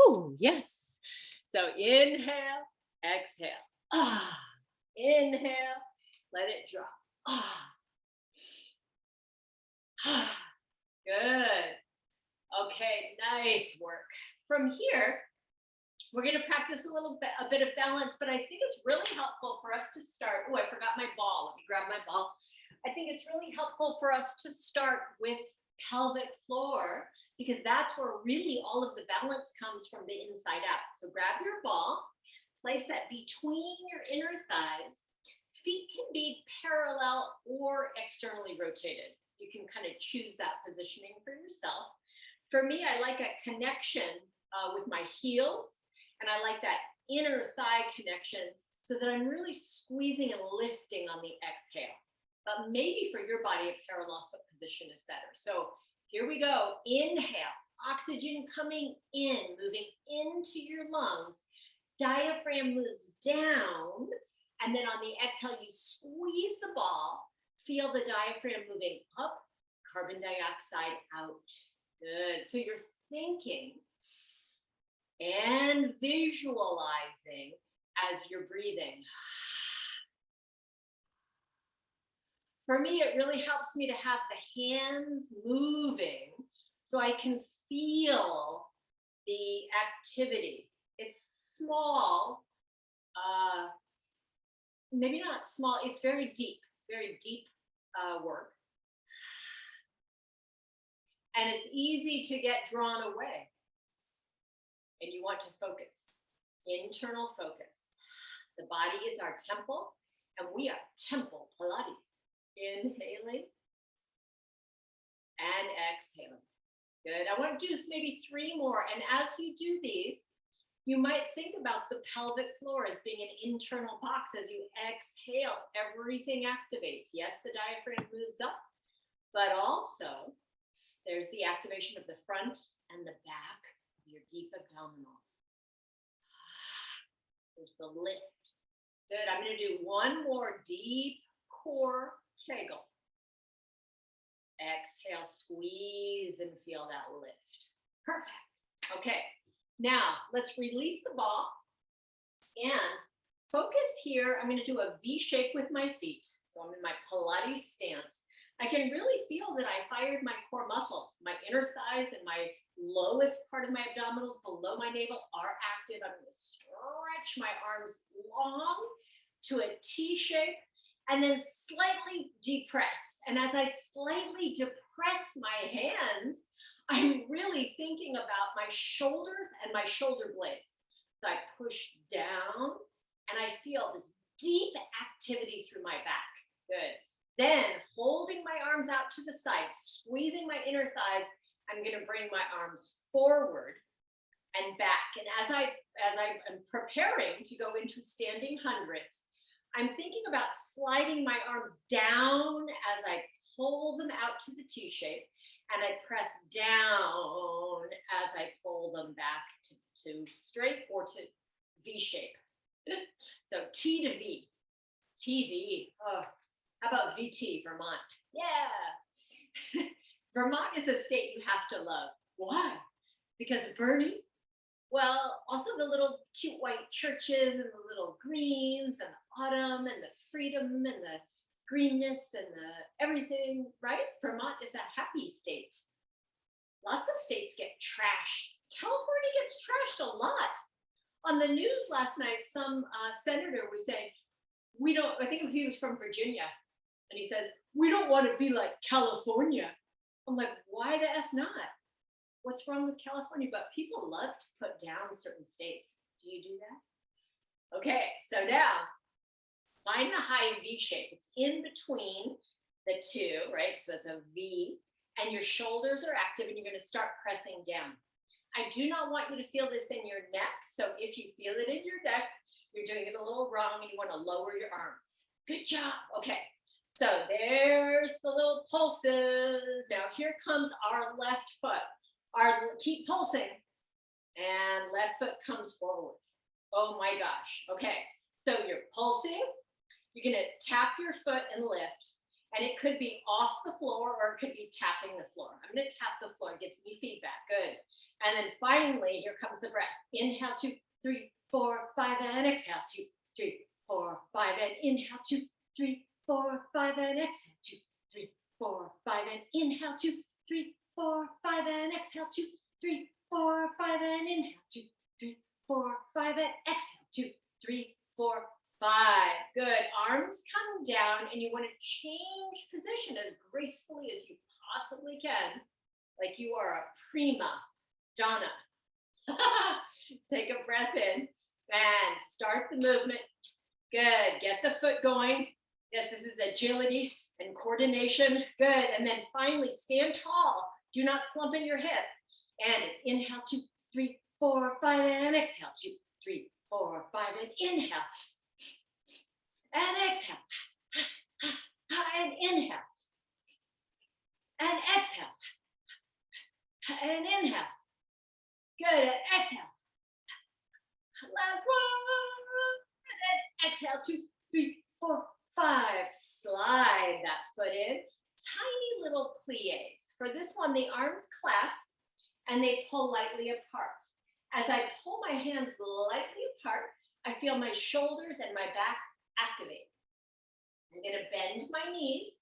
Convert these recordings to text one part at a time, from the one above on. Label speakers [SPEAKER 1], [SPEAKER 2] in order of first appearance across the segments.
[SPEAKER 1] Ooh, yes. So inhale, exhale. Ah, inhale, let it drop. Ah, ah. Good. Okay, nice work. From here, we're going to practice a bit of balance, but I think it's really helpful for us to start. Oh, I forgot my ball. Let me grab my ball. I think it's really helpful for us to start with pelvic floor because that's where really all of the balance comes from the inside out. So grab your ball, place that between your inner thighs. Feet can be parallel or externally rotated. You can kind of choose that positioning for yourself. For me, I like a connection with my heels, and I like that inner thigh connection so that I'm really squeezing and lifting on the exhale. But maybe for your body, a parallel foot position is better. So here we go. Inhale, oxygen coming in, moving into your lungs. Diaphragm moves down. And then on the exhale, you squeeze the ball. Feel the diaphragm moving up, carbon dioxide out. Good. So you're thinking and visualizing as you're breathing. For me, it really helps me to have the hands moving so I can feel the activity. It's small, maybe not small, it's very deep work. And it's easy to get drawn away. And you want to focus, internal focus. The body is our temple, and we are temple Pilates. Inhaling and exhaling. Good. I want to do maybe 3 more. And as you do these, you might think about the pelvic floor as being an internal box. As you exhale, everything activates. Yes, the diaphragm moves up, but also there's the activation of the front and the back of your deep abdominal. There's the lift. Good. I'm going to do one more deep core Kegel. Exhale, squeeze and feel that lift. Perfect. Okay, now let's release the ball and focus here. I'm going to do a V shape with my feet. So I'm in my Pilates stance. I can really feel that I fired my core muscles. My inner thighs and my lowest part of my abdominals below my navel are active. I'm going to stretch my arms long to a T shape. And then slightly depress. And as I slightly depress my hands, I'm really thinking about my shoulders and my shoulder blades. So I push down and I feel this deep activity through my back. Good. Then holding my arms out to the side, squeezing my inner thighs, I'm going to bring my arms forward and back. And as I am preparing to go into standing hundreds, I'm thinking about sliding my arms down as I pull them out to the T shape, and I press down as I pull them back to straight or to V shape. So T to V, TV. Oh, how about VT, Vermont? Yeah. Vermont is a state you have to love. Why? Because Bernie, well, also the little cute white churches and the little greens and the autumn and the freedom and the greenness and the everything, right? Vermont is a happy state. Lots of states get trashed. California gets trashed a lot. On the news last night, some senator was saying, I think he was from Virginia, and he says, we don't want to be like California. I'm like, why the F not? What's wrong with California? But people love to put down certain states. Do you do that? Okay, so now find the high V shape. It's in between the two, right? So it's a V, and your shoulders are active, and you're going to start pressing down. I do not want you to feel this in your neck. So if you feel it in your neck, you're doing it a little wrong, and you want to lower your arms. Good job. Okay, so there's the little pulses. Now here comes our left foot. Keep pulsing, and left foot comes forward. Oh my gosh. Okay, so you're pulsing. You're going to tap your foot and lift, and it could be off the floor or it could be tapping the floor. I'm going to tap the floor. It gives me feedback. Good. And then finally, here comes the breath. Inhale, 2, 3, 4, 5, and exhale, 2, 3, 4, 5, and inhale, 2, 3, 4, 5, and exhale, 2, 3, 4, 5, and inhale, 2, 3, 4, 5, and exhale, 2, 3, 4, 5, and inhale, 2, 3, 4, 5, and exhale, 2, 3, 4, 5. Good. Arms come down, and you want to change position as gracefully as you possibly can, like you are a prima donna. Take a breath in and start the movement. Good. Get the foot going. Yes, this is agility and coordination. Good. And then finally, stand tall. Do not slump in your hip. And it's inhale, 2, 3, 4, 5, and exhale, 2, 3, 4, 5, and inhale. And exhale. And inhale. And exhale. And inhale. Good. And exhale. Last one. And then exhale. 2, 3, 4, 5. Slide that foot in. Tiny little plies. For this one, the arms clasp and they pull lightly apart. As I pull my hands lightly apart, I feel my shoulders and my back activate. I'm going to bend my knees.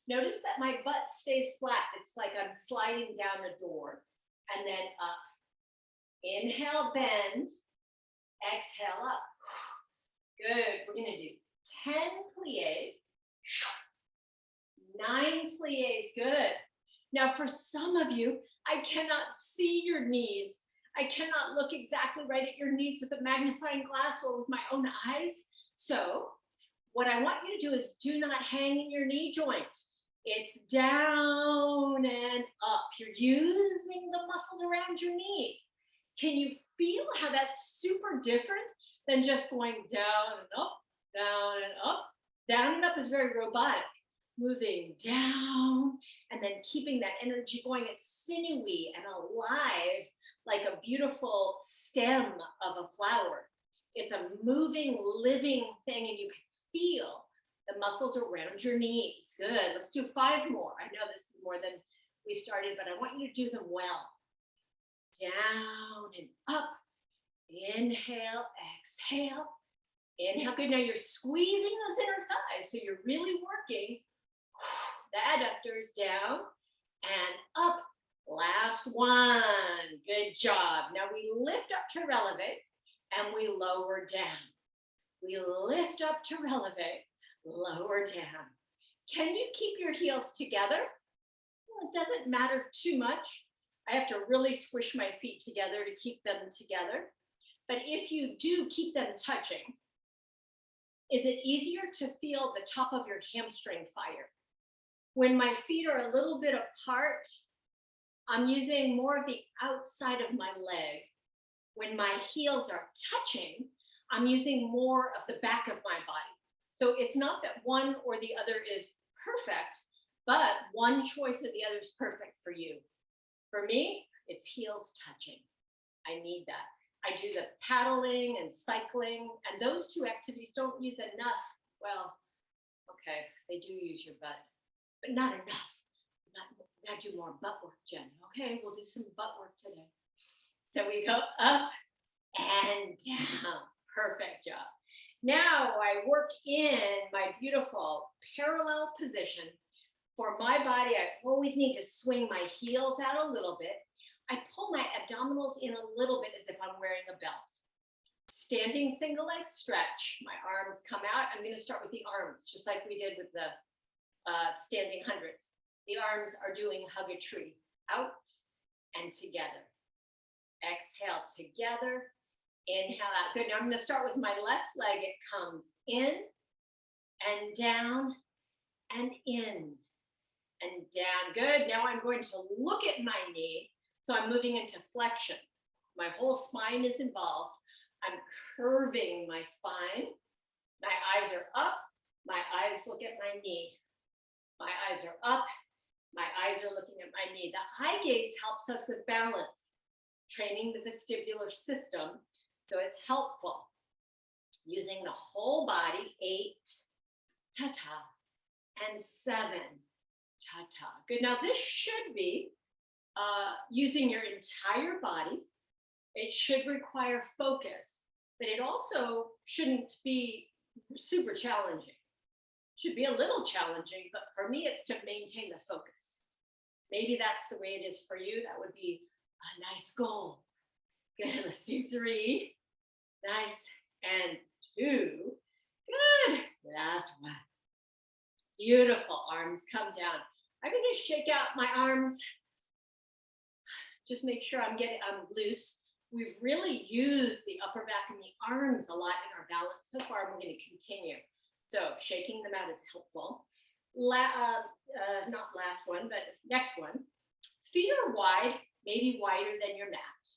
[SPEAKER 1] Notice that my butt stays flat. It's like I'm sliding down a door. And then up. Inhale, bend. Exhale, up. Good. We're going to do 10 plies. 9 plies. Good. Now, for some of you, I cannot see your knees. I cannot look exactly right at your knees with a magnifying glass or with my own eyes. So what I want you to do is do not hang in your knee joint. It's down and up. You're using the muscles around your knees. Can you feel how that's super different than just going down and up, down and up? Down and up is very robotic. Moving down and then keeping that energy going. It's sinewy and alive, like a beautiful stem of a flower. It's a moving, living thing, and you can feel the muscles around your knees. Good. Let's do 5 more. I know this is more than we started, but I want you to do them well. Down and up. Inhale, exhale. Inhale. Good. Now you're squeezing those inner thighs, so you're really working the adductors down and up. Last one. Good job. Now we lift up to relevate and we lower down. We lift up to relevate, lower down. Can you keep your heels together? Well, it doesn't matter too much. I have to really squish my feet together to keep them together. But if you do keep them touching, is it easier to feel the top of your hamstring fire? When my feet are a little bit apart, I'm using more of the outside of my leg. When my heels are touching, I'm using more of the back of my body. So it's not that one or the other is perfect, but one choice or the other is perfect for you. For me, it's heels touching. I need that. I do the paddling and cycling, and those 2 activities don't use enough. Well, okay, they do use your butt, but not enough. We gotta do more butt work, Jen. Okay, we'll do some butt work today. So we go up and down. Perfect job. Now I work in my beautiful parallel position. For my body, I always need to swing my heels out a little bit. I pull my abdominals in a little bit as if I'm wearing a belt. Standing single leg stretch. My arms come out. I'm going to start with the arms, just like we did with the standing hundreds. The arms are doing hug a tree. Out and together. Exhale together. Inhale out. Good. Now I'm going to start with my left leg. It comes in and down and in and down. Good. Now I'm going to look at my knee. So I'm moving into flexion. My whole spine is involved. I'm curving my spine. My eyes are up. My eyes look at my knee. My eyes are up. My eyes are looking at my knee. The eye gaze helps us with balance, training the vestibular system. So it's helpful. Using the whole body. 8, ta-ta, and 7, ta-ta. Good. Now this should be using your entire body. It should require focus, but it also shouldn't be super challenging. It should be a little challenging, but for me, it's to maintain the focus. Maybe that's the way it is for you. That would be a nice goal. Good, let's do 3. Nice, and 2. Good, last 1. Beautiful, arms come down. I'm gonna shake out my arms. Just make sure I'm loose. We've really used the upper back and the arms a lot in our balance so far, and we're gonna continue. So shaking them out is helpful. Not last one, but next one. Feet are wide, maybe wider than your mat.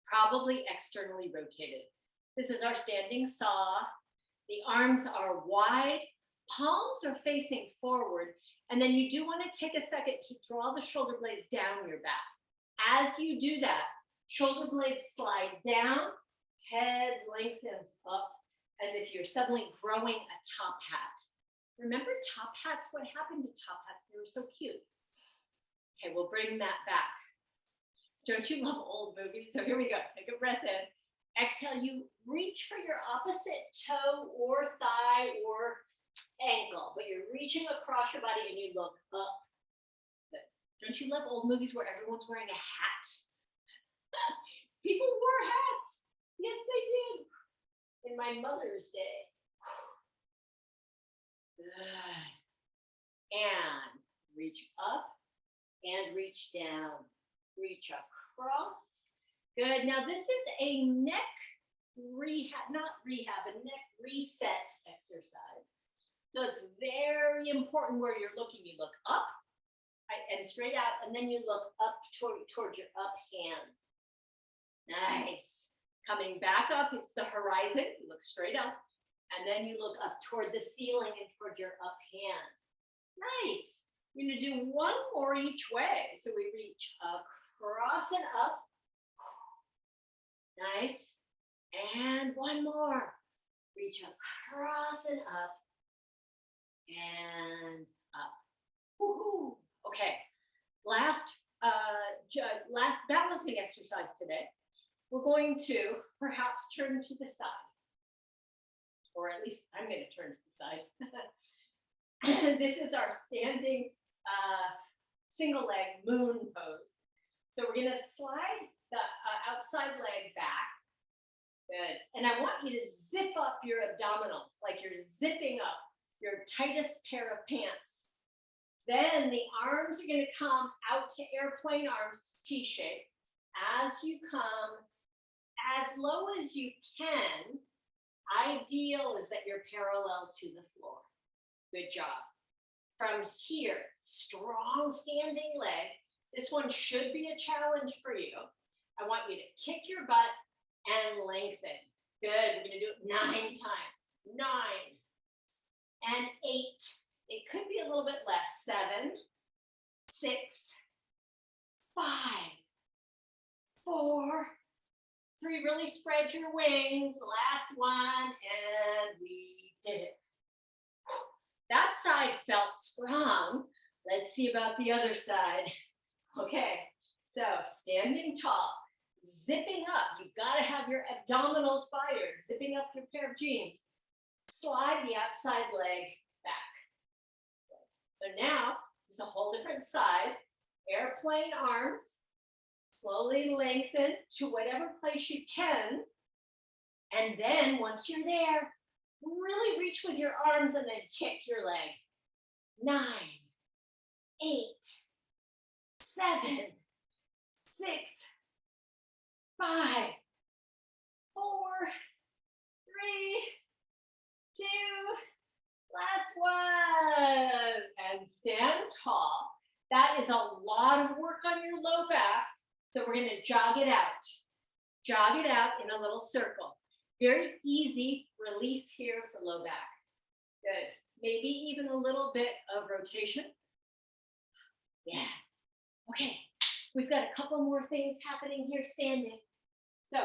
[SPEAKER 1] Probably externally rotated. This is our standing saw. The arms are wide, palms are facing forward, and then you do want to take a second to draw the shoulder blades down your back. As you do that, shoulder blades slide down, head lengthens up as if you're suddenly growing a top hat. Remember top hats? What happened to top hats? They were so cute. Okay, we'll bring that back. Don't you love old movies? So here we go. Take a breath in. Exhale, you reach for your opposite toe or thigh or ankle, but you're reaching across your body and you look up. Good. Don't you love old movies where everyone's wearing a hat? People wore hats. Yes, they did. In my mother's day. Good. And reach up and reach down. Reach across. Good. Now this is a neck rehab, not rehab, a neck reset exercise. So it's very important where you're looking. You look up and straight out, and then you look up towards your up hand. Nice. Coming back up, it's the horizon. You look straight up, and then you look up toward the ceiling and toward your up hand. Nice. We're going to do one more each way. So we reach across and up. Nice. And one more. Reach across and up. And up. Woohoo. Okay. Last balancing exercise today. We're going to perhaps turn to the side. Or at least I'm going to turn to the side. This is our standing single leg moon pose. So we're going to slide the outside leg back. Good. And I want you to zip up your abdominals, like you're zipping up your tightest pair of pants. Then the arms are going to come out to airplane arms, T-shape. As you come as low as you can, ideal is that you're parallel to the floor. Good job. From here, strong standing leg. This one should be a challenge for you. I want you to kick your butt and lengthen. Good. We're going to do it 9 times. 9 and 8. It could be a little bit less. 7, 6, 5, 4, 3. Really spread your wings. Last one, and we did it. That side felt strong. Let's see about the other side. Okay, so standing tall, zipping up. You've got to have your abdominals fired, zipping up your pair of jeans. Slide the outside leg back. So now it's a whole different side. Airplane arms. Slowly lengthen to whatever place you can. And then once you're there, really reach with your arms and then kick your leg. 9, 8, 7, 6, 5, 4, 3, 2, last one. And stand tall. That is a lot of work on your low back. So we're going to jog it out. Jog it out in a little circle. Very easy release here for low back. Good. Maybe even a little bit of rotation. Yeah. Okay. We've got a couple more things happening here standing. So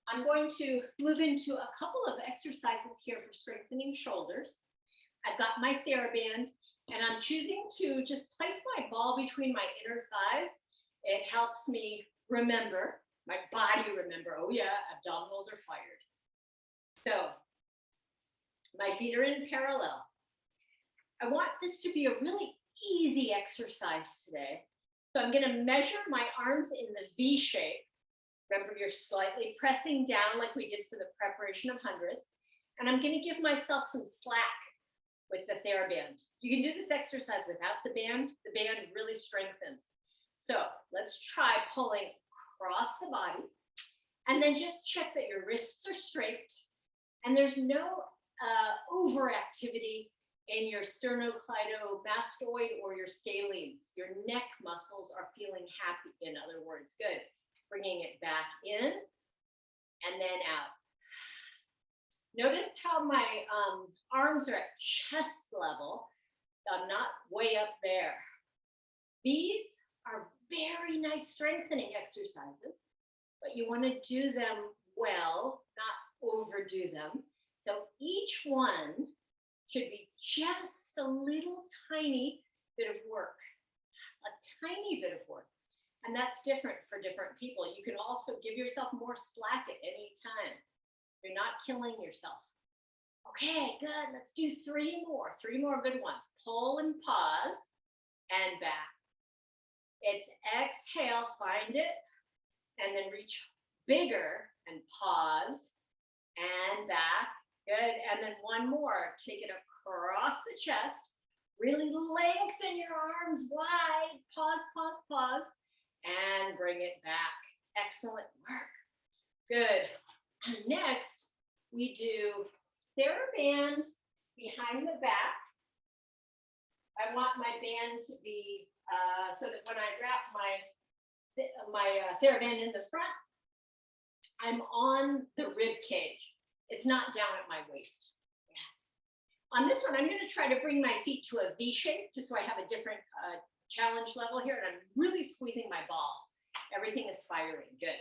[SPEAKER 1] I'm going to move into a couple of exercises here for strengthening shoulders. I've got my theraband. And I'm choosing to just place my ball between my inner thighs. It helps me remember, my body remember, oh yeah, abdominals are fired. So my feet are in parallel. I want this to be a really easy exercise today. So I'm going to measure my arms in the V shape. Remember, you're slightly pressing down like we did for the preparation of hundreds. And I'm going to give myself some slack with the theraband. You can do this exercise without the band. The band really strengthens. So let's try pulling across the body. And then just check that your wrists are straight and there's no overactivity in your sternocleidomastoid or your scalenes. Your neck muscles are feeling happy, in other words. Good. Bringing it back in and then out. Notice how my arms are at chest level. I'm not way up there. These are very nice strengthening exercises, but you want to do them well, not overdo them. So each one should be just a little tiny bit of work, a tiny bit of work. And that's different for different people. You can also give yourself more slack at any time. You're not killing yourself. Okay, good. Let's do three more good ones. Pull and pause and back. It's exhale, find it, and then reach bigger and pause and back. Good. And then one more. Take it across the chest. Really lengthen your arms wide. Pause, pause, pause. And bring it back. Excellent work. Good. Next, we do theraband behind the back. I want my band to be so that when I wrap my theraband in the front, I'm on the rib cage. It's not down at my waist. Yeah. On this one, I'm going to try to bring my feet to a V shape, just so I have a different challenge level here, and I'm really squeezing my ball. Everything is firing. Good.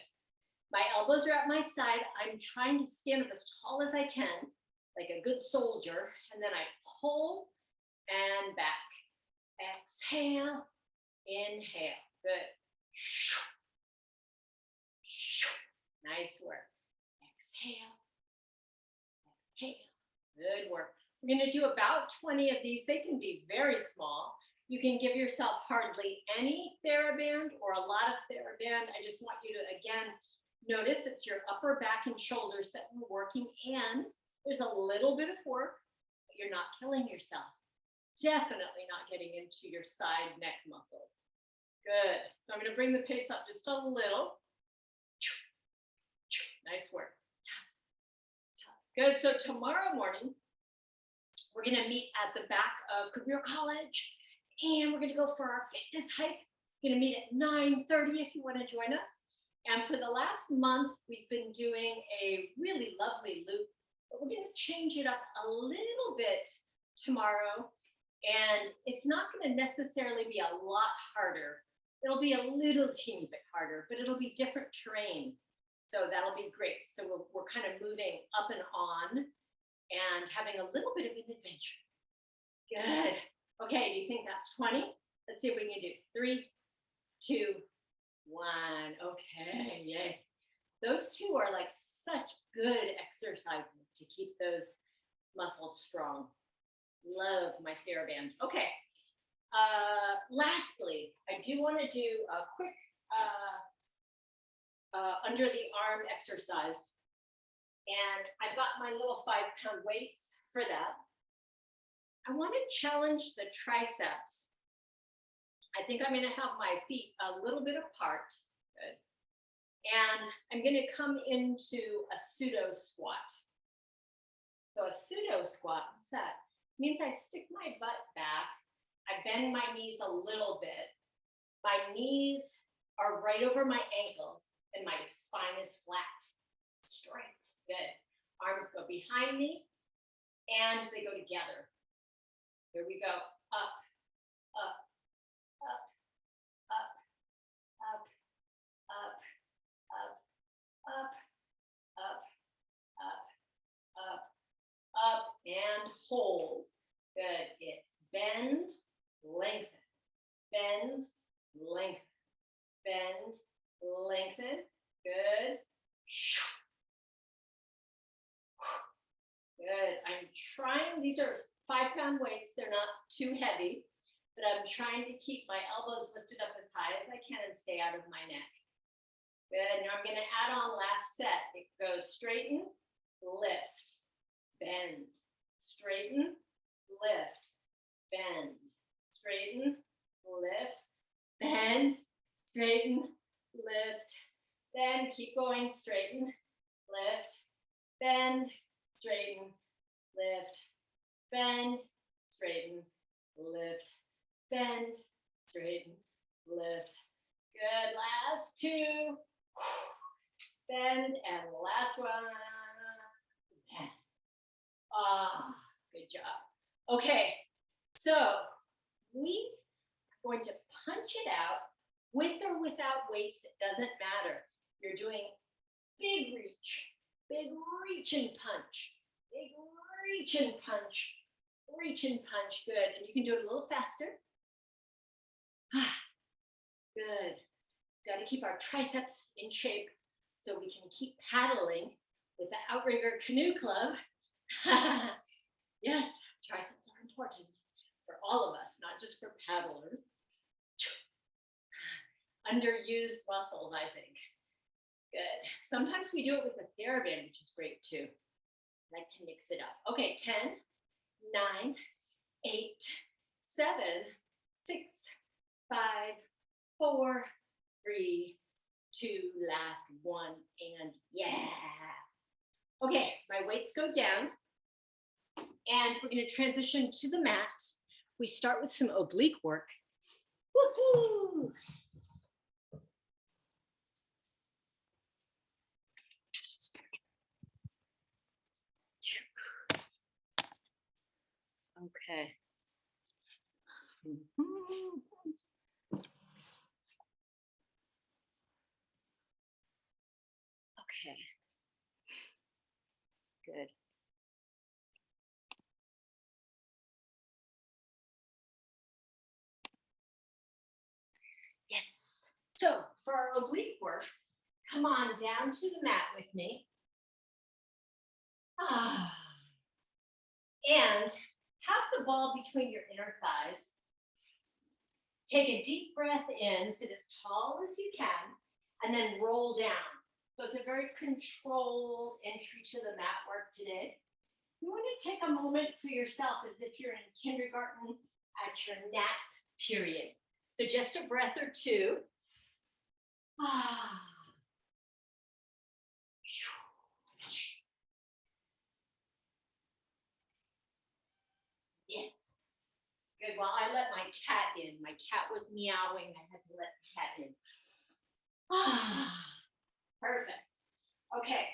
[SPEAKER 1] My elbows are at my side. I'm trying to stand up as tall as I can, like a good soldier, and then I pull and back. Exhale, inhale. Good. Nice work. Exhale, exhale. Good work. We're going to do about 20 of these. They can be very small. You can give yourself hardly any theraband or a lot of theraband. I just want you to, again, notice it's your upper back and shoulders that we're working, and there's a little bit of work, but you're not killing yourself. Definitely not getting into your side neck muscles. Good. So I'm going to bring the pace up just a little. Nice work. Good. So tomorrow morning, we're going to meet at the back of Career College, and we're going to go for our fitness hike. We're going to meet at 9:30 if you want to join us. And for the last month, we've been doing a really lovely loop, but we're going to change it up a little bit tomorrow. And it's not going to necessarily be a lot harder. It'll be a little teeny bit harder, but it'll be different terrain. So that'll be great. So we're kind of moving up and on and having a little bit of an adventure. Good. Okay, do you think that's 20? Let's see if we can do 3, 2, 1. Okay, yay. Those two are like such good exercises to keep those muscles strong. Love my theraband. Okay. Lastly, I do want to do a quick under the arm exercise. And I've got my little 5-pound weights for that. I want to challenge the triceps. I think I'm going to have my feet a little bit apart. Good. And I'm going to come into a pseudo squat. So a pseudo squat, what's that? It means I stick my butt back. I bend my knees a little bit. My knees are right over my ankles and my spine is flat, straight. Good. Arms go behind me and they go together. Here we go. Up, up, up, up, up, up, up, up, up, up, up, up, and hold. Good. It's bend bend, lengthen, bend, lengthen, bend, lengthen. Good. Good. I'm trying, these are 5-pound weights. They're not too heavy, but I'm trying to keep my elbows lifted up as high as I can and stay out of my neck. Good. Now I'm going to add on last set. It goes straighten, lift, bend, straighten, lift, bend, straighten, lift, bend, straighten, lift, then keep going, straighten, lift, bend, straighten, lift, bend, straighten, lift, bend, straighten, lift. Good, last two. Bend, and last one. Bend. Ah, good job. Okay, so we are going to punch it out with or without weights. It doesn't matter. You're doing big reach and punch, big reach and punch, reach and punch. Good, and you can do it a little faster. Good. Got to keep our triceps in shape so we can keep paddling with the Outrigger Canoe Club. Yes, triceps are important for all of us, not just for paddlers. Underused muscles, I think. Good. Sometimes we do it with a theraband, which is great too. I like to mix it up. Okay, 10, 9, 8, 7, 6, 5, 4, 3, 2, last one, and yeah. Okay, my weights go down, and we're going to transition to the mat. We start with some oblique work. Woohoo! Okay. Okay. Good. Yes. So for our oblique work, come on down to the mat with me. And have the ball between your inner thighs. Take a deep breath in, sit as tall as you can, and then roll down. So it's a very controlled entry to the mat work today. You want to take a moment for yourself as if you're in kindergarten at your nap period. So just a breath or two. Yes. Good. Well, I let my cat in. My cat was meowing. I had to let the cat in. Perfect. Okay.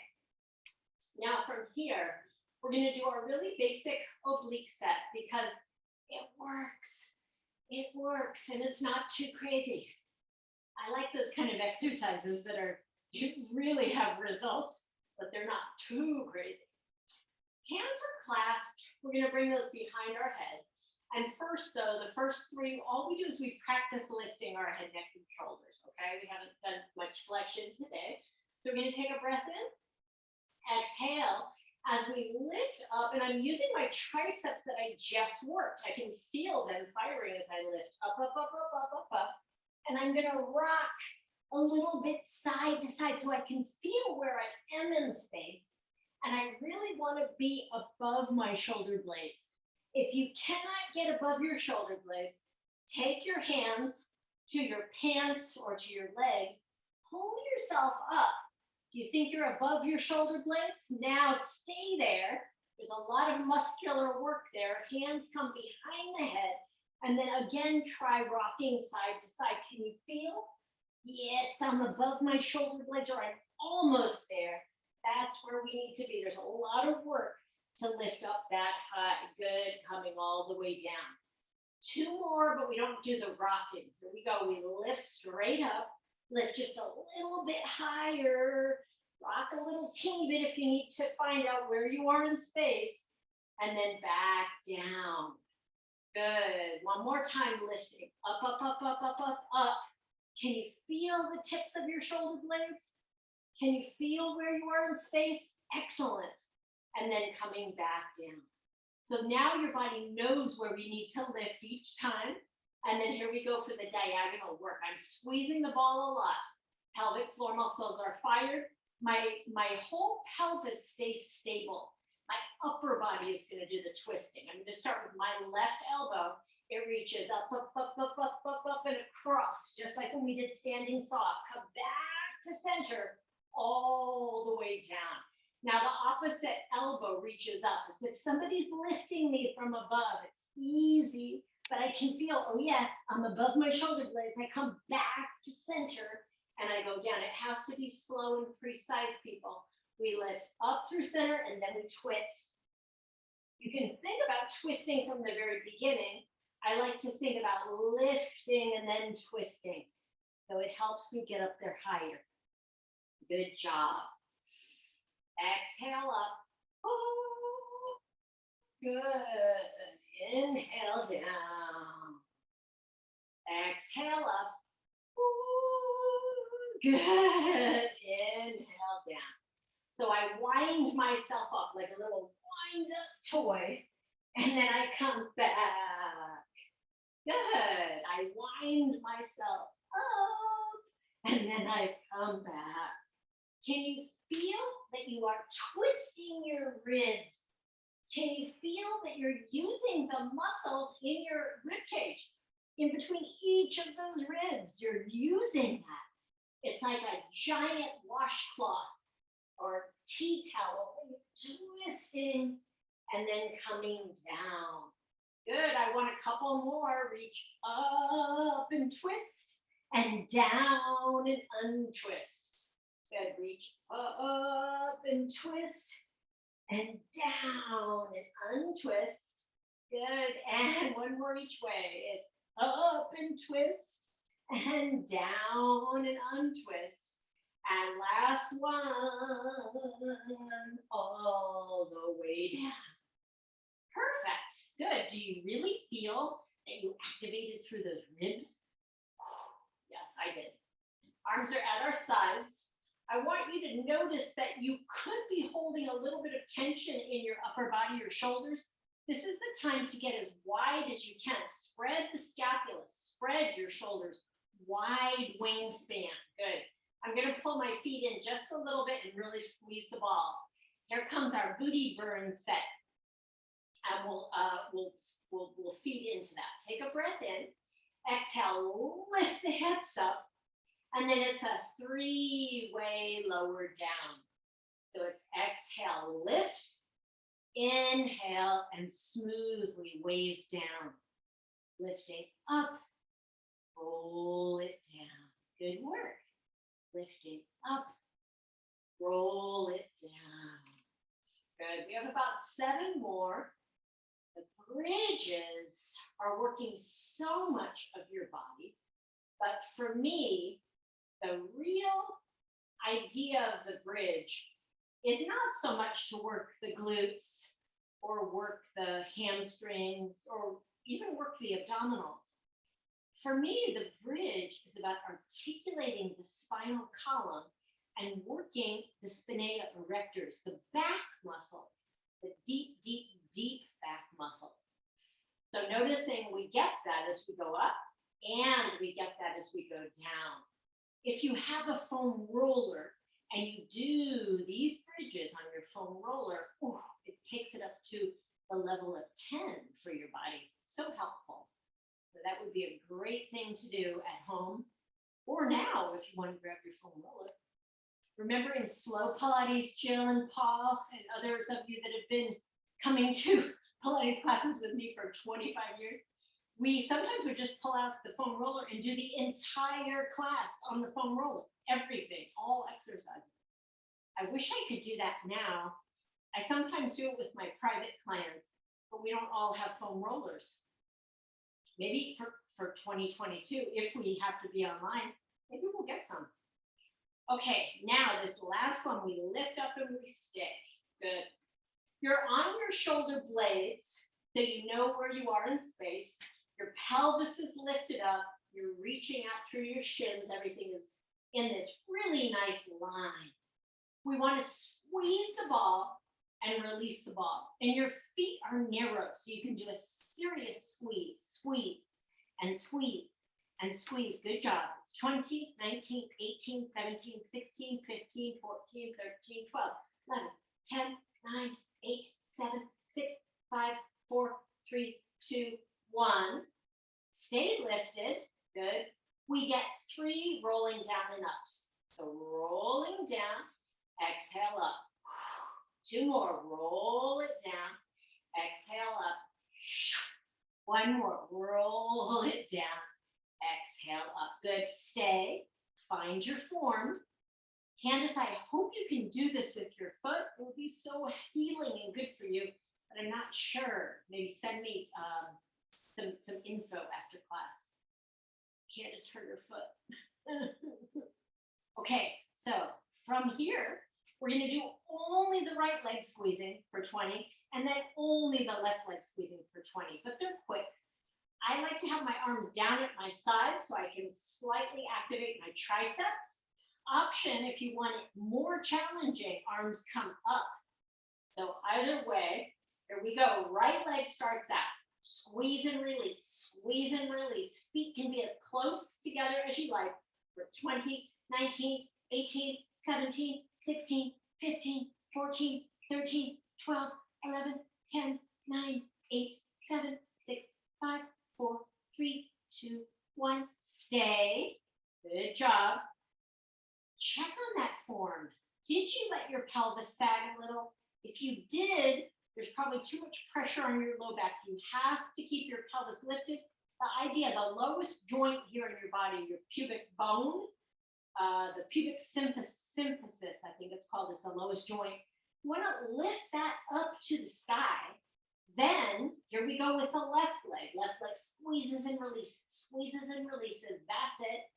[SPEAKER 1] Now from here, we're going to do our really basic oblique set because it works. It works and it's not too crazy. I like those kind of exercises that really have results, but they're not too crazy. Hands are clasped. We're going to bring those behind our head. And first, though, the first three, all we do is we practice lifting our head, neck, and shoulders, okay? We haven't done much flexion today. So we're going to take a breath in, exhale, as we lift up, and I'm using my triceps that I just worked. I can feel them firing as I lift up, up, up, up, up, up, up. And I'm going to rock a little bit side to side so I can feel where I am in space. And I really want to be above my shoulder blades. If you cannot get above your shoulder blades, take your hands to your pants or to your legs, pull yourself up. Do you think you're above your shoulder blades? Now stay there. There's a lot of muscular work there. Hands come behind the head. And then again, try rocking side to side. Can you feel? Yes, I'm above my shoulder blades, or I'm almost there. That's where we need to be. There's a lot of work to lift up that high. Good, coming all the way down. Two more, but we don't do the rocking. Here we go. We lift straight up, lift just a little bit higher, rock a little teeny bit if you need to find out where you are in space, and then back down. Good. One more time, lifting. Up, up, up, up, up, up, up. Can you feel the tips of your shoulder blades? Can you feel where you are in space? Excellent. And then coming back down. So now your body knows where we need to lift each time. And then here we go for the diagonal work. I'm squeezing the ball a lot. Pelvic floor muscles are fired. My whole pelvis stays stable. My upper body is going to do the twisting. I'm going to start with my left elbow. It reaches up, up, up, up, up, up, up, and across, just like when we did standing saw. Come back to center, all the way down. Now the opposite elbow reaches up, as if somebody's lifting me from above. It's easy, but I can feel, oh yeah, I'm above my shoulder blades. I come back to center, and I go down. It has to be slow and precise, people. We lift up through center, and then we twist. You can think about twisting from the very beginning. I like to think about lifting and then twisting. So it helps me get up there higher. Good job. Exhale up. Oh, good. Inhale down. Exhale up. Ooh, good. Inhale down. So I wind myself up like a little wind-up toy, and then I come back. Good. I wind myself up, and then I come back. Can you feel that you are twisting your ribs? Can you feel that you're using the muscles in your rib cage? In between each of those ribs, you're using that. It's like a giant washcloth or tea towel, twisting and then coming down. Good, I want a couple more. Reach up and twist, and down and untwist. Good, reach up and twist, and down and untwist. Good, and one more each way. It's up and twist, and down and untwist. And last one, all the way down. Perfect. Good. Do you really feel that you activated through those ribs? Yes, I did. Arms are at our sides. I want you to notice that you could be holding a little bit of tension in your upper body, your shoulders. This is the time to get as wide as you can. Spread the scapula, spread your shoulders, wide wingspan. Good. I'm going to pull my feet in just a little bit and really squeeze the ball. Here comes our booty burn set. And we'll feed into that. Take a breath in. Exhale, lift the hips up. And then it's a three-way lower down. So it's exhale, lift, inhale, and smoothly wave down. Lifting up, roll it down. Good work. Lifting up, roll it down. Good. We have about 7 more. The bridges are working so much of your body, but for me, the real idea of the bridge is not so much to work the glutes or work the hamstrings or even work the abdominals. For me, the bridge is about articulating the spinal column and working the spinae erectors, the back muscles, the deep, deep, deep back muscles. So noticing we get that as we go up and we get that as we go down. If you have a foam roller and you do these bridges on your foam roller, it takes it up to the level of 10 for your body. So helpful. So that would be a great thing to do at home or now if you want to grab your foam roller. Remember in slow Pilates, Jill and Paul and others of you that have been coming to Pilates classes with me for 25 years, we sometimes would just pull out the foam roller and do the entire class on the foam roller, everything, all exercises. I wish I could do that now. I sometimes do it with my private clients, but we don't all have foam rollers. Maybe for 2022, if we have to be online, maybe we'll get some. Okay, now this last one, we lift up and we stick. Good. You're on your shoulder blades. so you know where you are in space. Your pelvis is lifted up. You're reaching out through your shins. Everything is in this really nice line. We want to squeeze the ball and release the ball. And your feet are narrow, so you can do a serious squeeze, squeeze, and squeeze, and squeeze. Good job. It's 20, 19, 18, 17, 16, 15, 14, 13, 12, 11, 10, 9, 8, 7, 6, 5, 4, 3, 2, 1. Stay lifted. Good. We get 3 rolling down and ups. So rolling down, exhale up. 2 more, roll it down, exhale up. 1 more, roll it down, exhale up. Good, stay, find your form. Candace, I hope you can do this with your foot. It will be so healing and good for you, but I'm not sure. Maybe send me some info after class. Candace hurt her foot. Okay, so from here, we're going to do only the right leg squeezing for 20, and then only the left leg squeezing for 20, but they're quick. I like to have my arms down at my side so I can slightly activate my triceps. Option, if you want it more challenging, arms come up. So either way, here we go. Right leg starts out. Squeeze and release, squeeze and release. Feet can be as close together as you like for 20, 19, 18, 17, 16, 15, 14, 13, 12, 11, 10, 9, 8, 7, 6, 5, 4, 3, 2, 1. Stay. Good job. Check on that form. Did you let your pelvis sag a little? If you did, there's probably too much pressure on your low back. You have to keep your pelvis lifted. The idea, the lowest joint here in your body, your pubic bone, the pubic symphysis, I think it's called, is the lowest joint. You want to lift that up to the sky. Then, here we go with the left leg. Left leg squeezes and releases, squeezes and releases. That's it.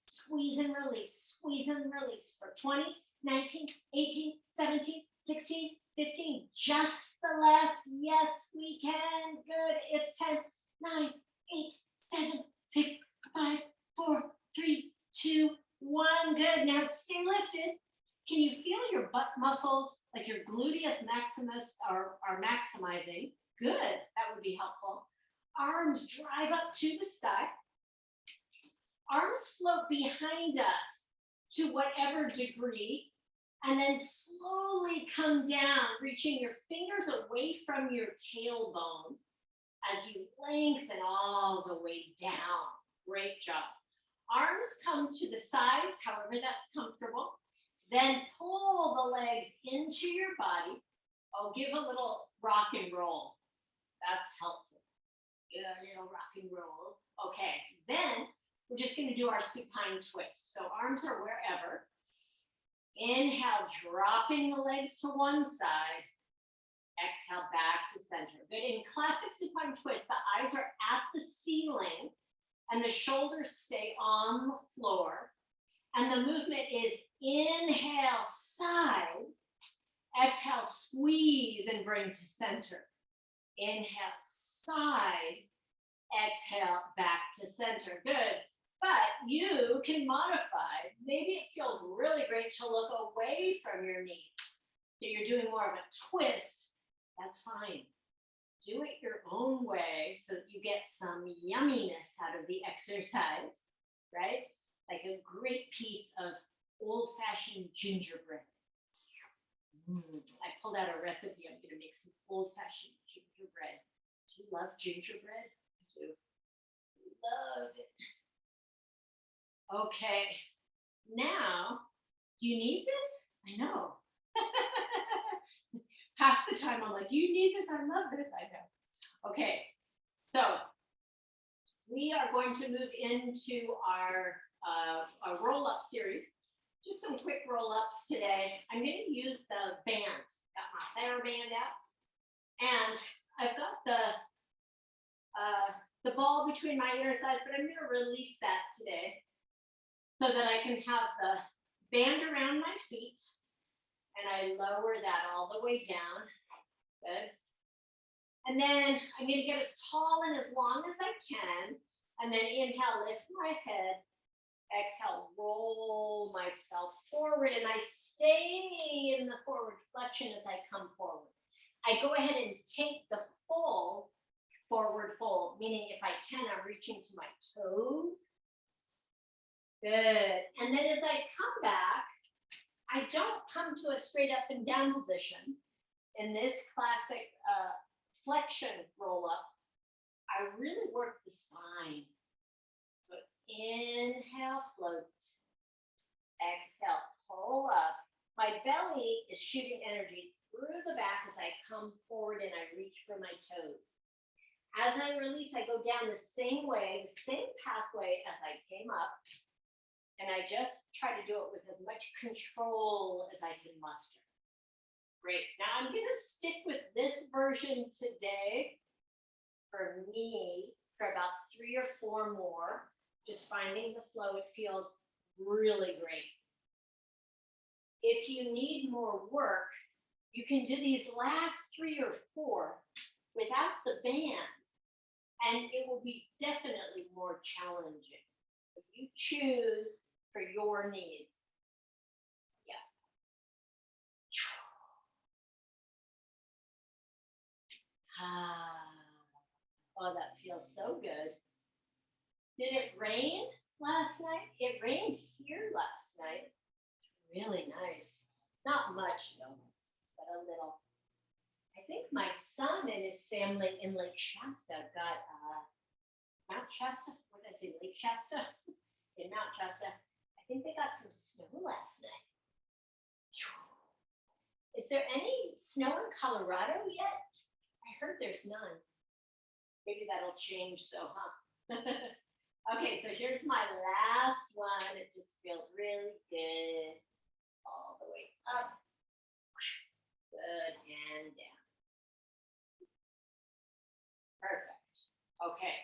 [SPEAKER 1] Squeeze and release for 20, 19, 18, 17, 16, 15. Just the left. Yes, we can. Good. It's 10, 9, 8, 7, 6, 5, 4, 3, 2, 1. Good. Now stay lifted. Can you feel your butt muscles, like your gluteus maximus, are maximizing? Good. That would be helpful. Arms drive up to the sky. Arms float behind us to whatever degree, and then slowly come down, reaching your fingers away from your tailbone as you lengthen all the way down. Great job. Arms come to the sides, however that's comfortable. Then pull the legs into your body. I'll give a little rock and roll. That's helpful. Good, little rock and roll. Okay, then we're just going to do our supine twist. So arms are wherever. Inhale, dropping the legs to one side. Exhale, back to center. Good. In classic supine twist, the eyes are at the ceiling and the shoulders stay on the floor. And the movement is inhale, side. Exhale, squeeze and bring to center. Inhale, side. Exhale, back to center. Good. But you can modify. Maybe it feels really great to look away from your knees. So you're doing more of a twist. That's fine. Do it your own way so that you get some yumminess out of the exercise, right? Like a great piece of old-fashioned gingerbread. I pulled out a recipe. I'm going to make some old-fashioned gingerbread. Do you love gingerbread? I do. Love it. Okay, now, do you need this? I know. Half the time I'm like, do you need this? I love this. I know. Okay, so we are going to move into our roll-up series. Just some quick roll-ups today. I'm going to use the band. Got my theraband out. And I've got the ball between my inner thighs, but I'm going to release that today, so that I can have the band around my feet, and I lower that all the way down. Good. And then I'm going to get as tall and as long as I can. And then inhale, lift my head. Exhale, roll myself forward, and I stay in the forward flexion as I come forward. I go ahead and take the full forward fold, meaning if I can, I'm reaching to my toes. Good. And then as I come back, I don't come to a straight up and down position. In this classic flexion roll up, I really work the spine. So inhale, float. Exhale, pull up. My belly is shooting energy through the back as I come forward and I reach for my toes. As I release, I go down the same way, the same pathway as I came up. And I just try to do it with as much control as I can muster. Great. Now I'm going to stick with this version today for me for about 3 or 4 more. Just finding the flow. It feels really great. If you need more work, you can do these last 3 or 4 without the band, and it will be definitely more challenging. If you choose for your needs. Yeah. Oh, that feels so good. Did it rain last night? It rained here last night. Really nice. Not much though, but a little. I think my son and his family in Lake Shasta got Mount Shasta. What did I say? Lake Shasta? In Mount Shasta. I think they got some snow last night. Is there any snow in Colorado yet? I heard there's none. Maybe that'll change though, huh? Okay, so here's my last one. It just feels really good. All the way up. Good, and down. Perfect. Okay.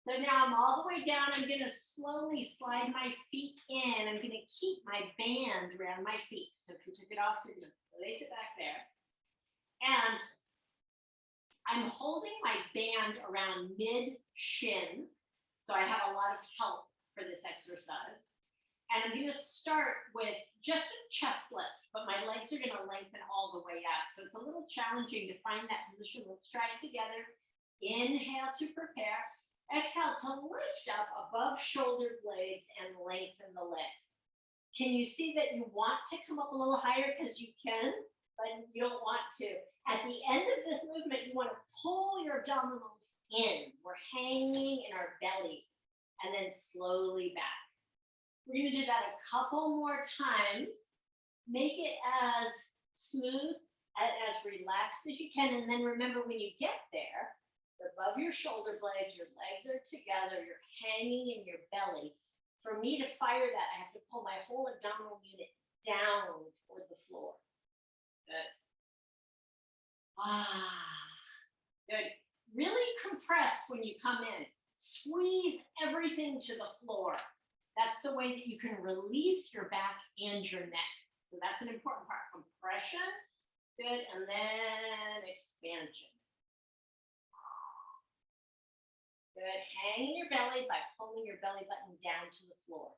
[SPEAKER 1] So now I'm all the way down. I'm going to slowly slide my feet in. I'm going to keep my band around my feet. So if you took it off, you're going to place it back there. And I'm holding my band around mid-shin. So I have a lot of help for this exercise. And I'm going to start with just a chest lift, but my legs are going to lengthen all the way out. So it's a little challenging to find that position. Let's try it together. Inhale to prepare. Exhale to lift up above shoulder blades and lengthen the legs. Can you see that you want to come up a little higher because you can, but you don't want to? At the end of this movement, you want to pull your abdominals in. We're hanging in our belly and then slowly back. We're going to do that a couple more times. Make it as smooth, as relaxed as you can. And then remember, when you get there, you're above your shoulder blades, your legs are together, you're hanging in your belly. For me to fire that, I have to pull my whole abdominal unit down toward the floor. Good. Good. Really compress when you come in. Squeeze everything to the floor. That's the way that you can release your back and your neck. So that's an important part. Compression, good, and then expansion. Good, hang in your belly by pulling your belly button down to the floor.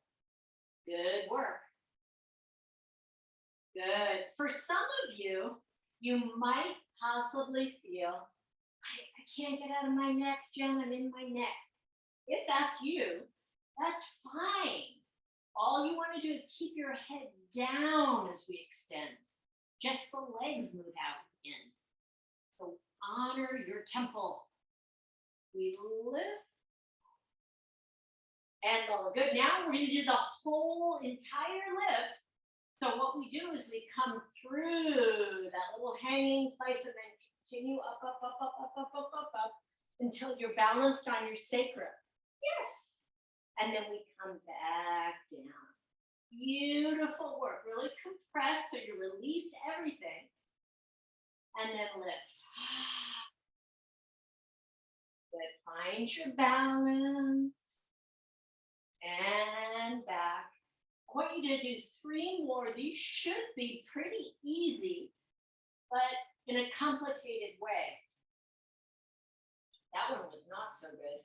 [SPEAKER 1] Good work. Good. For some of you, you might possibly feel, I can't get out of my neck, Jen, I'm in my neck. If that's you, that's fine. All you want to do is keep your head down as we extend. Just the legs move out in. So honor your temple. We lift and lower. Good. Now we're going to do the whole entire lift. So what we do is we come through that little hanging place and then continue up, up, up, up, up, up, up, up, up until you're balanced on your sacrum. Yes. And then we come back down. Beautiful work. Really compress so you release everything. And then lift. Good. Find your balance. And back. I want you to do 3 more. These should be pretty easy, but in a complicated way. That one was not so good.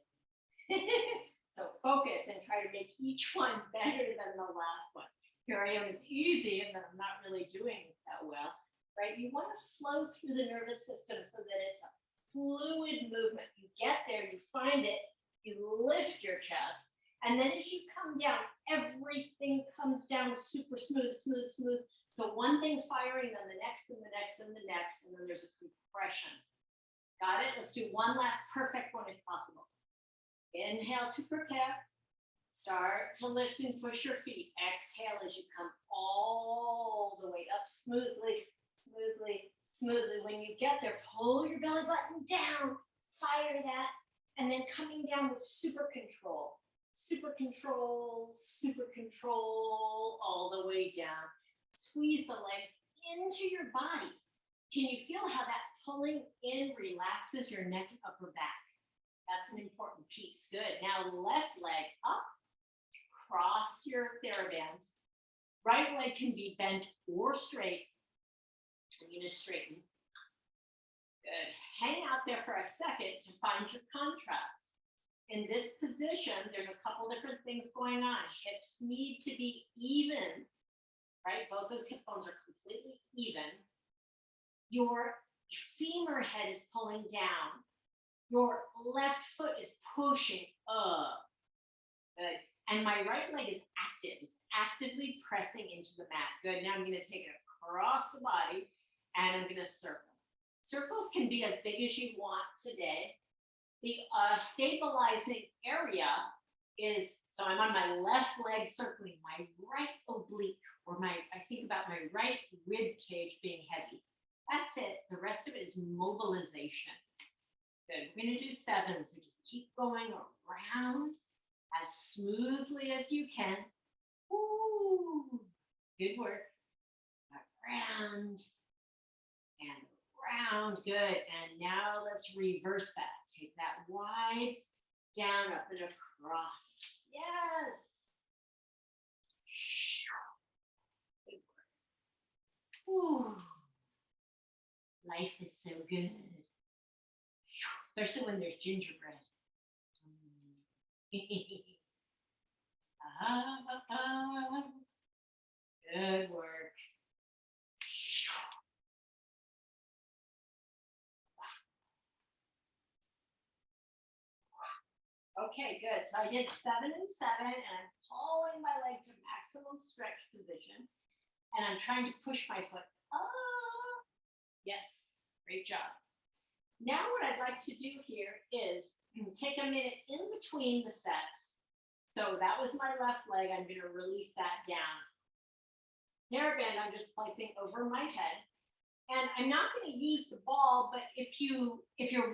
[SPEAKER 1] So focus and try to make each one better than the last one. Here I am, it's easy, and then I'm not really doing that well, right? You want to flow through the nervous system so that it's a fluid movement. You get there, you find it, you lift your chest, and then as you come down, everything comes down super smooth, smooth, smooth. So one thing's firing, then the next, and the next, and the next, and then there's a compression. Got it? Let's do one last perfect one if possible. Inhale to prepare. Start to lift and push your feet. Exhale as you come all the way up smoothly, smoothly, smoothly. When you get there, pull your belly button down, fire that, and then coming down with super control. Super control, super control, all the way down. Squeeze the legs into your body. Can you feel how that pulling in relaxes your neck and upper back? That's an important piece. Good. Now left leg up, cross your theraband. Right leg can be bent or straight. I'm going to straighten. Good. Hang out there for a second to find your contrast. In this position, there's a couple different things going on. Hips need to be even, right? Both those hip bones are completely even. Your femur head is pulling down. Your left foot is pushing up. Good. And my right leg is active. It's actively pressing into the mat. Good. Now I'm going to take it across the body and I'm going to circle. Circles can be as big as you want today. The stabilizing area is, so I'm on my left leg circling my right oblique, or I think about my right rib cage being heavy. That's it. The rest of it is mobilization. Good. We're going to do 7. So just keep going around as smoothly as you can. Ooh, good work. Around and around. Good. And now let's reverse that. Take that wide, down, up, and across. Yes. Good work. Ooh. Life is so good. Especially when there's gingerbread. Good work. Okay, good. So I did 7 and 7, and I'm pulling my leg to maximum stretch position, and I'm trying to push my foot up. Yes, great job. Now what I'd like to do here is take a minute in between the sets. So that was my left leg. I'm going to release that down. Theraband I'm just placing over my head. And I'm not going to use the ball, but if you're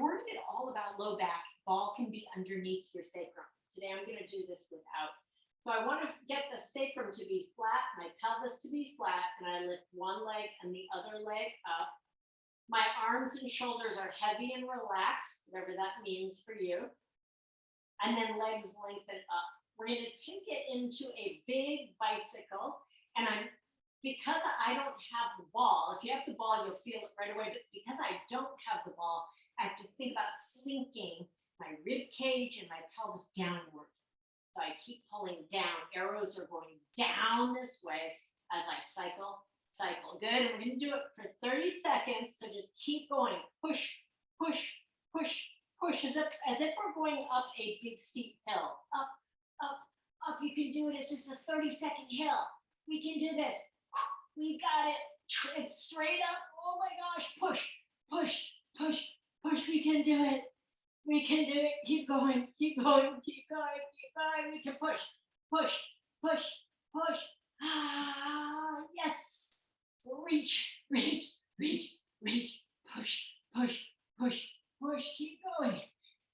[SPEAKER 1] worried at all about low back, ball can be underneath your sacrum. Today I'm going to do this without. So I want to get the sacrum to be flat, my pelvis to be flat, and I lift one leg and the other leg up. My arms and shoulders are heavy and relaxed, whatever that means for you. And then legs lengthen up. We're going to take it into a big bicycle. And because I don't have the ball, if you have the ball, you'll feel it right away. But because I don't have the ball, I have to think about sinking my rib cage and my pelvis downward. So I keep pulling down. Arrows are going down this way as I cycle. Good. And we're going to do it for 30 seconds. So just keep going. Push, push, push, push. As if we're going up a big steep hill. Up, up, up. You can do it. It's just a 30-second hill. We can do this. We got it. It's straight up. Oh my gosh. Push, push, push, push. We can do it. We can do it. Keep going. Keep going. Keep going. Keep going. We can push, push, push, push. Ah, yes. Reach, reach, reach, reach, push, push, push, push. Keep going.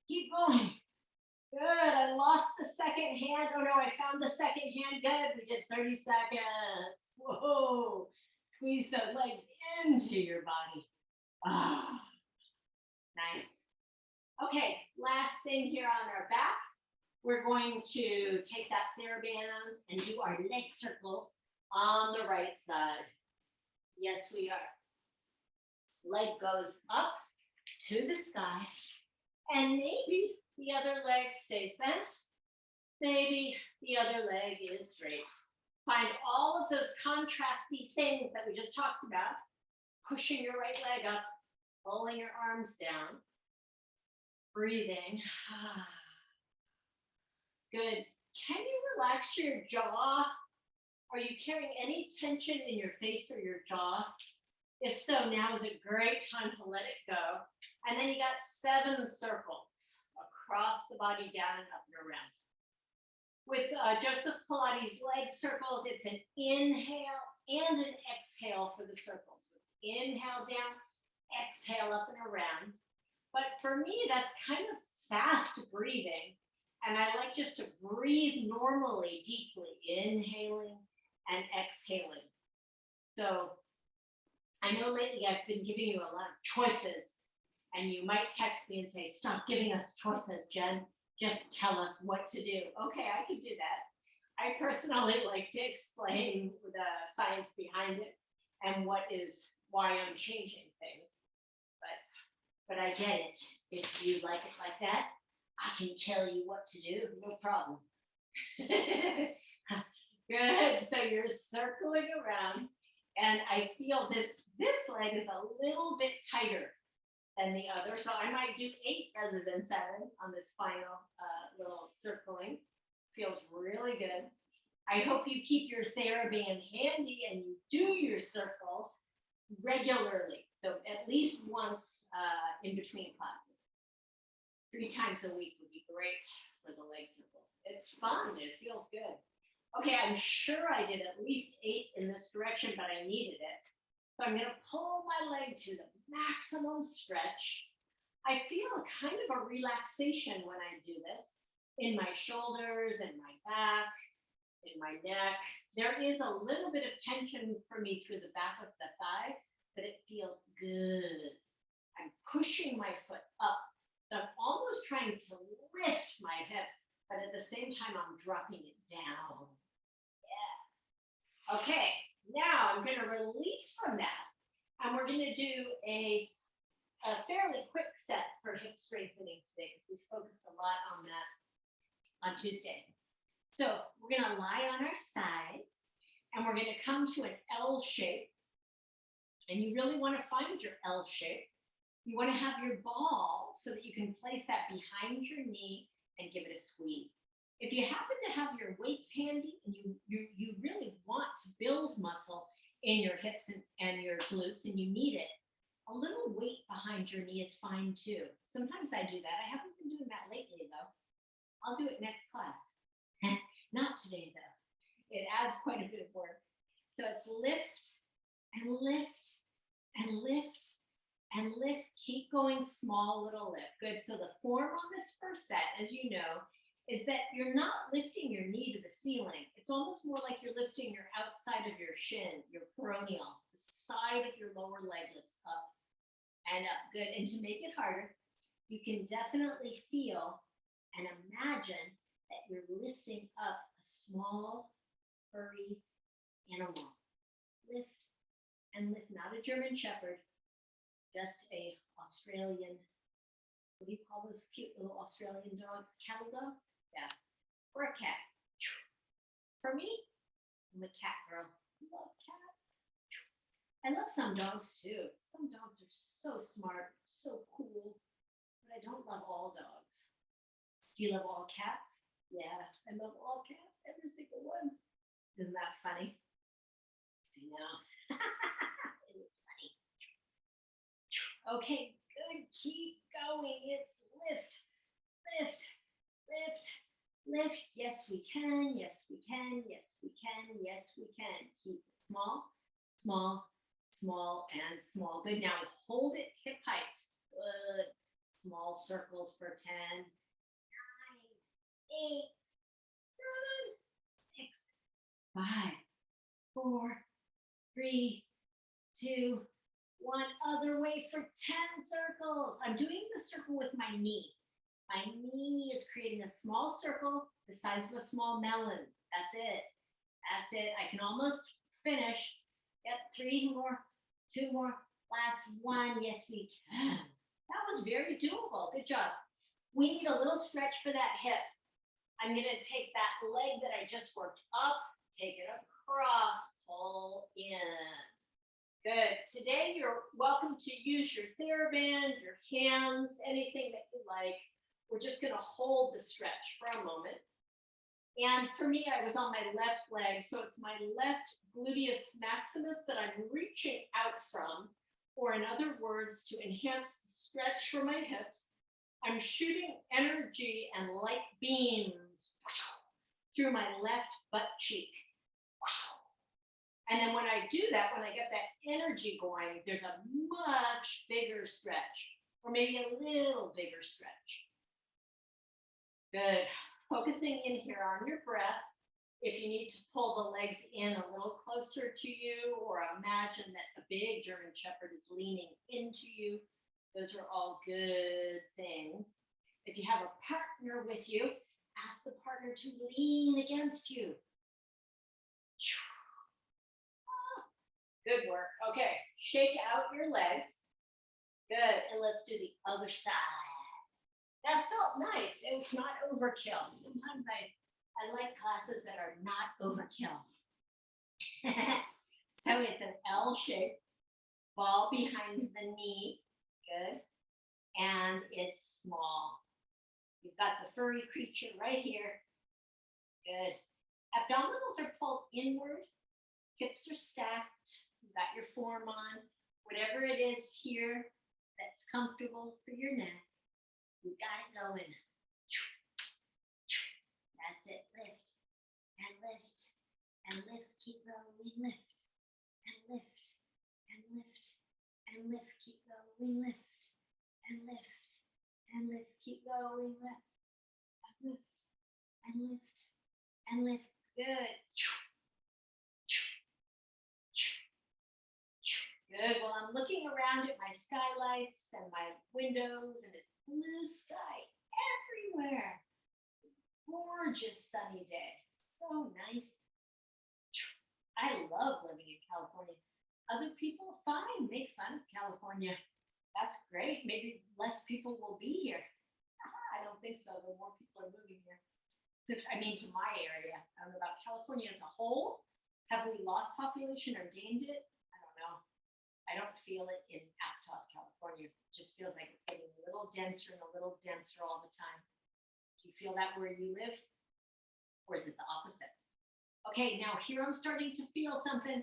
[SPEAKER 1] Keep going. Good. I lost the second hand. Oh no, I found the second hand. Good. We did 30 seconds. Whoa. Squeeze the legs into your body. Ah, nice. Okay, last thing here on our back. We're going to take that theraband and do our leg circles on the right side. Yes, we are. Leg goes up to the sky. And maybe the other leg stays bent. Maybe the other leg is straight. Find all of those contrasty things that we just talked about. Pushing your right leg up, pulling your arms down, breathing. Good. Can you relax your jaw? Are you carrying any tension in your face or your jaw? If so, now is a great time to let it go. And then you got 7 circles across the body, down and up and around. With Joseph Pilates leg circles, it's an inhale and an exhale for the circles. So it's inhale down, exhale up and around. But for me, that's kind of fast breathing. And I like just to breathe normally, deeply, inhaling and exhaling. So I know lately I've been giving you a lot of choices, and you might text me and say, stop giving us choices, Jen. Just tell us what to do. Okay, I could do that. I personally like to explain the science behind it and why I'm changing things. But I get it. If you like it like that, I can tell you what to do, no problem. Good, so you're circling around, and I feel this leg is a little bit tighter than the other, so I might do 8 rather than 7 on this final little circling. Feels really good. I hope you keep your TheraBand handy and you do your circles regularly, so at least once in between classes. 3 times a week would be great for the leg circles. It's fun, it feels good. Okay, I'm sure I did at least 8 in this direction, but I needed it. So I'm gonna pull my leg to the maximum stretch. I feel kind of a relaxation when I do this in my shoulders and my back, in my neck. There is a little bit of tension for me through the back of the thigh, but it feels good. I'm pushing my foot up. So I'm almost trying to lift my hip, but at the same time, I'm dropping it down. Yeah. Okay, now I'm going to release from that, and we're going to do a fairly quick set for hip strengthening today because we focused a lot on that on Tuesday. So we're going to lie on our sides, and we're going to come to an L shape, and you really want to find your L shape. You want to have your ball so that you can place that behind your knee and give it a squeeze. If you happen to have your weights handy and you really want to build muscle in your hips and your glutes and you need it, a little weight behind your knee is fine too. Sometimes I do that. I haven't been doing that lately though. I'll do it next class. Not today though. It adds quite a bit of work. So it's lift and lift and lift and lift. Keep going, small little lift. Good. So the form on this first set, as you know, is that you're not lifting your knee to the ceiling. It's almost more like you're lifting your outside of your shin, your peroneal. The side of your lower leg lifts up and up. Good. And to make it harder, you can definitely feel and imagine that you're lifting up a small, furry animal. Lift and lift, not a German Shepherd, just a Australian, what do you call those cute little Australian dogs? Cattle dogs? Yeah. Or a cat. For me, I'm a cat girl. I love cats. I love some dogs too. Some dogs are so smart, so cool, but I don't love all dogs. Do you love all cats? Yeah, I love all cats, every single one. Isn't that funny? I know. It is funny. Okay, good. Keep going. It's lift, lift, lift, lift. Yes, we can. Yes, we can. Yes, we can. Yes, we can. Keep it small, small, small, and small. Good. Now hold it hip height. Good. Small circles for 10, 9, 8, 7, 6, 5, 4, 3, 2, 1. Other way for 10 circles. I'm doing the circle with my knee. My knee is creating a small circle the size of a small melon. That's it. That's it. I can almost finish. Yep, 3 more, 2 more, last 1. Yes, we can. That was very doable. Good job. We need a little stretch for that hip. I'm going to take that leg that I just worked up, take it across, pull in. Good. Today, you're welcome to use your theraband, your hands, anything that you like. We're just going to hold the stretch for a moment. And for me, I was on my left leg, so it's my left gluteus maximus that I'm reaching out from, or in other words, to enhance the stretch for my hips. I'm shooting energy and light beams through my left butt cheek. And then when I do that, when I get that energy going, there's a much bigger stretch, or maybe a little bigger stretch. Good. Focusing in here on your breath. If you need to pull the legs in a little closer to you, or imagine that a big German Shepherd is leaning into you, those are all good things. If you have a partner with you, ask the partner to lean against you. Good work. Okay, shake out your legs. Good, and let's do the other side. That felt nice. It was not overkill. Sometimes I like classes that are not overkill. So it's an L shape, ball behind the knee. Good. And it's small. You've got the furry creature right here. Good. Abdominals are pulled inward. Hips are stacked. You've got your form on. Whatever it is here that's comfortable for your neck. You got it going. That's it. Lift and lift and lift. Keep going. Lift and lift and lift and lift. Keep going. Lift and lift and lift. Keep going. Lift and lift and lift and lift. Good. Good. Well, I'm looking around at my skylights and my windows, and it's blue sky everywhere. Gorgeous sunny day. So nice. I love living in California. Other people, fine, make fun of California. That's great. Maybe less people will be here. I don't think so. The more people are moving here. I mean, to my area. I don't know about California as a whole. Have we lost population or gained it? I don't know. I don't feel it in Aptos, California. It just feels like it's getting a little denser and a little denser all the time. Do you feel that where you live? Or is it the opposite? Okay, now here I'm starting to feel something.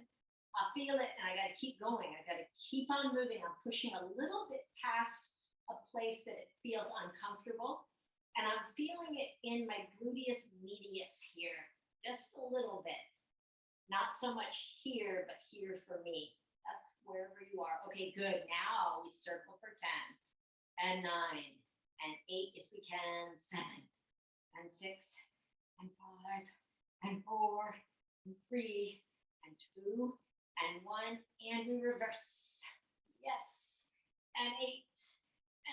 [SPEAKER 1] I feel it and I gotta keep going. I gotta keep on moving. I'm pushing a little bit past a place that it feels uncomfortable. And I'm feeling it in my gluteus medius here, just a little bit. Not so much here, but here for me. That's wherever you are. Okay, good. Now we circle for 10 and 9 and 8 as we can, 7 and 6 and 5 and 4 and 3 and 2 and 1, and we reverse. Yes. And 8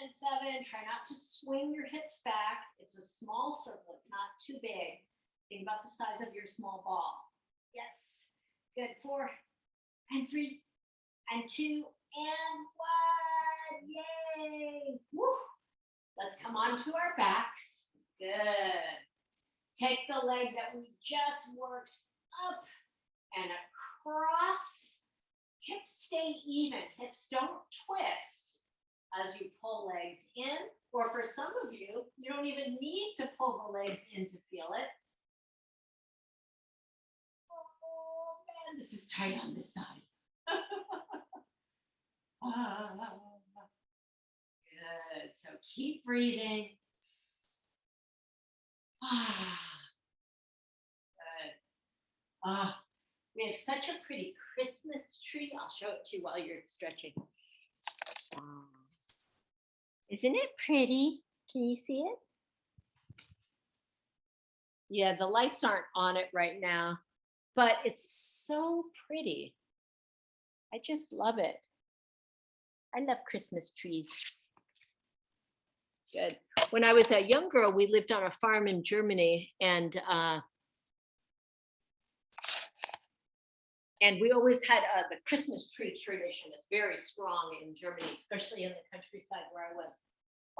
[SPEAKER 1] and 7. Try not to swing your hips back. It's a small circle. It's not too big. Think about the size of your small ball. Yes. Good. 4 and 3 and 2 and 1. Yay. Woo. Let's come onto our backs. Good. Take the leg that we just worked up and across. Hips stay even. Hips don't twist as you pull legs in. Or for some of you, you don't even need to pull the legs in to feel it. Oh man, this is tight on this side. Good. So keep breathing. Good. We have such a pretty Christmas tree. I'll show it to you while you're stretching. Isn't it pretty? Can you see it? Yeah, the lights aren't on it right now, but it's so pretty. I just love it. I love Christmas trees. Good. When I was a young girl, we lived on a farm in Germany, and we always had the Christmas tree tradition. It's very strong in Germany, especially in the countryside where I was.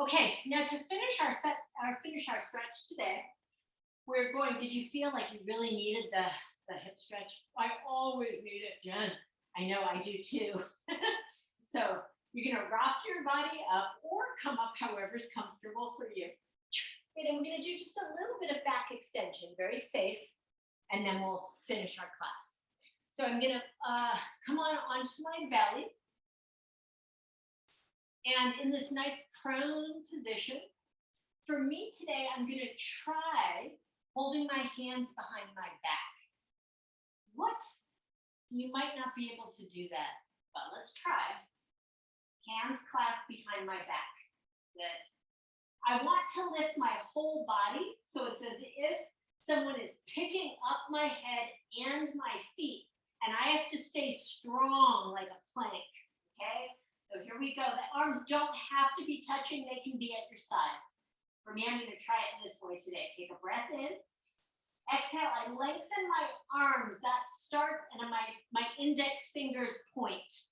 [SPEAKER 1] Okay, now to finish our stretch today, we're going, did you feel like you really needed the hip stretch? I always need it, Jen. I know I do too. So you're gonna rock your body up or come up however's comfortable for you. And we're gonna do just a little bit of back extension, very safe, and then we'll finish our class. So I'm gonna come onto my belly. And in this nice prone position, for me today, I'm gonna try holding my hands behind my back. What? You might not be able to do that, but let's try. Hands clasped behind my back. Good. I want to lift my whole body, so it's as if someone is picking up my head and my feet, and I have to stay strong like a plank, okay? So here we go. The arms don't have to be touching, they can be at your sides. For me, I'm gonna try it this way today. Take a breath in. Exhale, I lengthen my arms. That starts, and my index fingers point.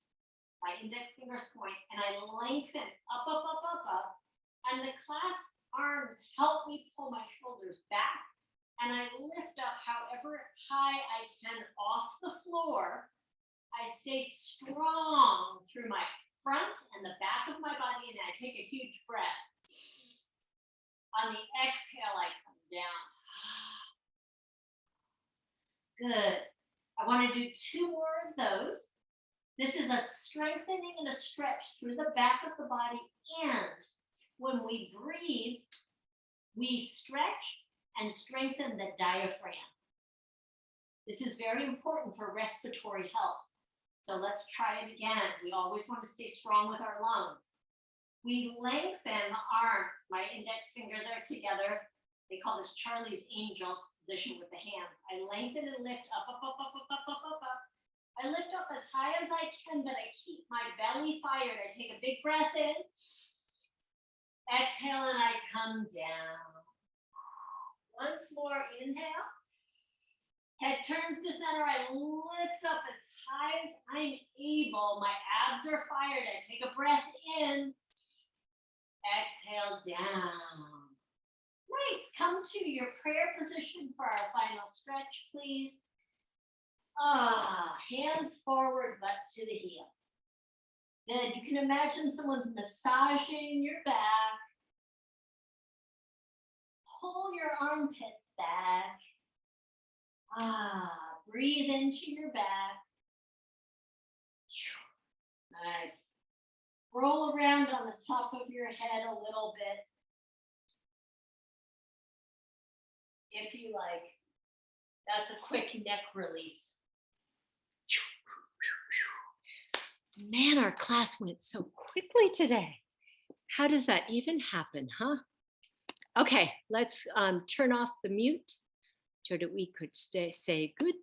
[SPEAKER 1] My index fingers point, and I lengthen up, up, up, up, up. And the clasped arms help me pull my shoulders back, and I lift up however high I can off the floor. I stay strong through my front and the back of my body, and I take a huge breath. On the exhale, I come down. Good. I want to do 2 more of those. This is a strengthening and a stretch through the back of the body, and when we breathe, we stretch and strengthen the diaphragm. This is very important for respiratory health. So let's try it again. We always want to stay strong with our lungs. We lengthen the arms. My index fingers are together. They call this Charlie's Angels position with the hands. I lengthen and lift up, up, up, up, up, up, up, up, up. I lift up as high as I can, but I keep my belly fired. I take a big breath in. Exhale, and I come down. Once more, inhale. Head turns to center. I lift up as high as I'm able. My abs are fired. I take a breath in. Exhale, down. Nice. Come to your prayer position for our final stretch, please. Hands forward, butt to the heel. Good. You can imagine someone's massaging your back. Pull your armpits back. Breathe into your back. Nice. Roll around on the top of your head a little bit, if you like. That's a quick neck release. Man, our class went so quickly today. How does that even happen, huh? Okay, let's turn off the mute so that we could say good